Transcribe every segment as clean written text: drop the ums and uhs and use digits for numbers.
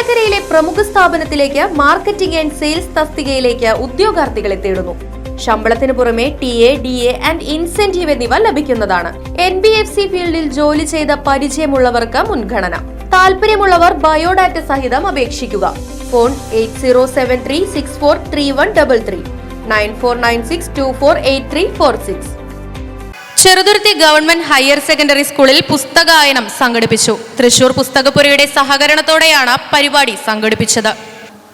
ചേലക്കരയിലെ പ്രമുഖ സ്ഥാപനത്തിലേക്ക് marketing and sales തസ്തികയിലേക്ക് ഉദ്യോഗാർത്ഥികളെ തേടുന്നു. ശമ്പളത്തിന് പുറമെ TA, DA ആൻഡ് ഇൻസെന്റീവ് എന്നിവ ലഭിക്കുന്നതാണ്. NBFC ഫീൽഡിൽ ജോലി ചെയ്ത പരിചയമുള്ളവർക്ക് മുൻഗണന. താല്പര്യമുള്ളവർ ബയോഡാറ്റ സഹിതം അപേക്ഷിക്കുക. Phone 8073643133 9496248346. Cheruthuruthy government higher secondary സ്കൂളിൽ പുസ്തകായനം സംഘടിപ്പിച്ചു. തൃശൂർ പുസ്തകപ്പുരയുടെ സഹകരണത്തോടെയാണ് പരിപാടി സംഘടിപ്പിച്ചത്.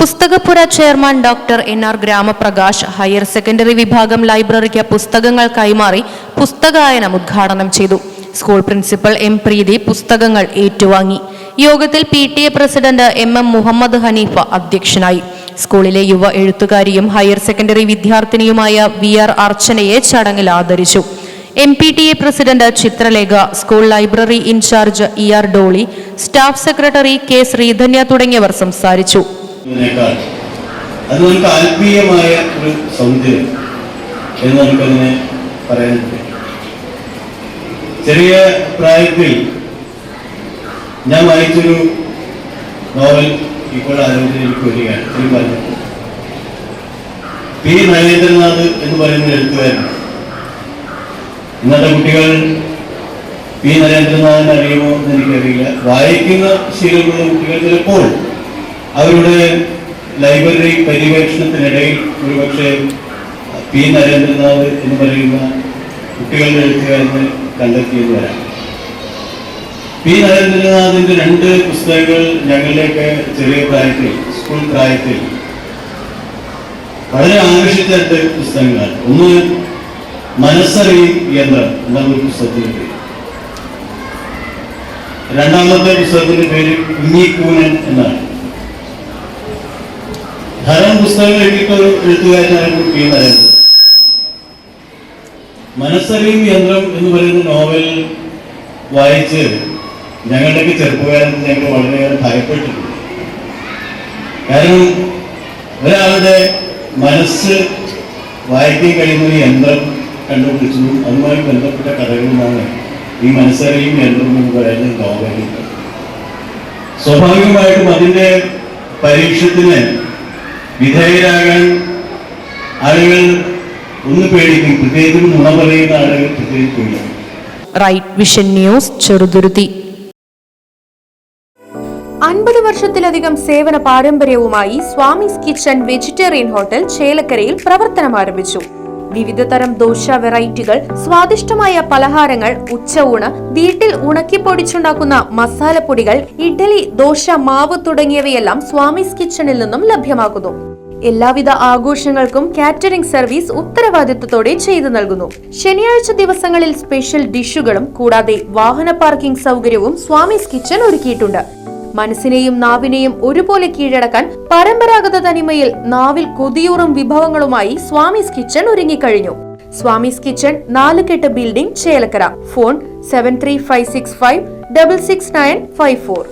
പുസ്തകപ്പുര chairman doctor NR Gramaprakash higher secondary വിഭാഗം ലൈബ്രറിക്ക് പുസ്തകങ്ങൾ കൈമാറി പുസ്തകായനം ഉദ്ഘാടനം ചെയ്തു. സ്കൂൾ പ്രിൻസിപ്പൽ M പ്രീതി പുസ്തകങ്ങൾ ഏറ്റുവാങ്ങി. യോഗത്തിൽ PTA president MM Muhammad Haneefa അധ്യക്ഷനായി. സ്കൂളിലെ യുവ എഴുത്തുകാരിയും ഹയർ സെക്കൻഡറി വിദ്യാർത്ഥിനിയുമായ VR അർച്ചനയെ ചടങ്ങിൽ ആദരിച്ചു. MPTA president Chithralekha, school library incharge ER Dolly, staff secretary K Sreedhanya തുടങ്ങിയവർ സംസാരിച്ചു. അത് നമുക്ക് ആത്മീയമായ ഒരു സൗന്ദര്യം എന്ന് നമുക്കതിനെ പറയാൻ പറ്റും. ചെറിയ പ്രായത്തിൽ ഞാൻ വായിച്ചൊരു നോവൽ ഇപ്പോൾ ആലോചനയിലേക്ക് വരികയാണ്. P. നരേന്ദ്രനാഥ് എന്ന് പറയുന്ന എഴുത്തുകാരനാണ്. ഇന്നത്തെ കുട്ടികൾ P. നരേന്ദ്രനാഥിനെ അറിയുമോ എന്ന് എനിക്കറിയില്ല. വായിക്കുന്ന ശീലമുള്ള കുട്ടികൾ ചിലപ്പോൾ അവരുടെ ലൈബ്രറി പര്യവേക്ഷണത്തിനിടയിൽ ഒരുപക്ഷെ P. നരേന്ദ്രനാഥ് എന്ന് പറയുന്ന കുട്ടികളുടെ എഴുത്തുകാരനെ കണ്ടെത്തിയെന്ന് വരാം. P. നരേന്ദ്രനാഥിന്റെ 2 പുസ്തകങ്ങൾ ഞങ്ങളുടെയൊക്കെ ചെറിയ പ്രായത്തിൽ, സ്കൂൾ പ്രായത്തിൽ വളരെ ആകർഷിച്ച 2 പുസ്തകങ്ങളാണ്. ഒന്ന് മനസ്സറിയും യന്ത്രം എന്നാണ് ഒരു പുസ്തകത്തിന്റെ പേര്. രണ്ടാമത്തെ പുസ്തകത്തിന്റെ പേര് കുഞ്ഞിക്കൂനൻ എന്നാണ്. ധാരാളം പുസ്തകങ്ങൾ എഴുതിയിട്ടൊരു എഴുത്തുകാരനാണ് P. നരേന്ദ്രൻ. മനസ്സറിയും യന്ത്രം എന്ന് പറയുന്ന നോവൽ വായിച്ച് ഞങ്ങളുടെയൊക്കെ ചെറുപ്പകാലത്ത് ഞങ്ങൾ വളരെയേറെ ഭയപ്പെട്ടിട്ടുണ്ട്. കാരണം ഒരാളുടെ മനസ്സ് വായിക്കാൻ കഴിയുന്ന ഒരു യന്ത്രം കണ്ടുപിടിച്ചതും അതുമായി ബന്ധപ്പെട്ട കഥകളുമാണ് ഈ മനസ്സറിയും യന്ത്രം എന്ന് പറയുന്ന നോവലിൽ. സ്വാഭാവികമായിട്ടും അതിൻ്റെ പരീക്ഷത്തിന് വിധേയരാകാൻ ആളുകൾ ഒന്ന് പേടിക്കും. പ്രത്യേകിച്ച് നുണ പറയുന്ന ആളുകൾ പ്രത്യേകിച്ച് പേടിക്കും. Right vision news, Cheruthuruthy. 50 വർഷത്തിലധികം സേവന പാരമ്പര്യവുമായി സ്വാമീസ് കിച്ചൺ വെജിറ്റേറിയൻ ഹോട്ടൽ ചേലക്കരയിൽ പ്രവർത്തനം ആരംഭിച്ചു. വിവിധ തരം ദോശ വെറൈറ്റികൾ, സ്വാദിഷ്ടമായ പലഹാരങ്ങൾ, ഉച്ചയൂണ്, വീട്ടിൽ ഉണക്കിപ്പൊടിച്ചുണ്ടാക്കുന്ന മസാലപ്പൊടികൾ, ഇഡ്ഡലി, ദോശ മാവ് തുടങ്ങിയവയെല്ലാം സ്വാമീസ് കിച്ചണിൽ നിന്നും ലഭ്യമാക്കുന്നു. എല്ലാവിധ ആഘോഷങ്ങൾക്കും കാറ്ററിംഗ് സർവീസ് ഉത്തരവാദിത്വത്തോടെ ചെയ്തു നൽകുന്നു. ശനിയാഴ്ച ദിവസങ്ങളിൽ സ്പെഷ്യൽ ഡിഷുകളും കൂടാതെ വാഹന പാർക്കിംഗ് സൗകര്യവും സ്വാമീസ് കിച്ചൺ ഒരുക്കിയിട്ടുണ്ട്. മനസ്സിനെയും നാവിനെയും ഒരുപോലെ കീഴടക്കാൻ പരമ്പരാഗത തനിമയിൽ നാവിൽ കൊതിയൂറും വിഭവങ്ങളുമായി സ്വാമീസ് കിച്ചൺ ഒരുങ്ങിക്കഴിഞ്ഞു. സ്വാമീസ് കിച്ചൺ 4 കെട്ട് ബിൽഡിംഗ്, ചേലക്കര. ഫോൺ 7356566954.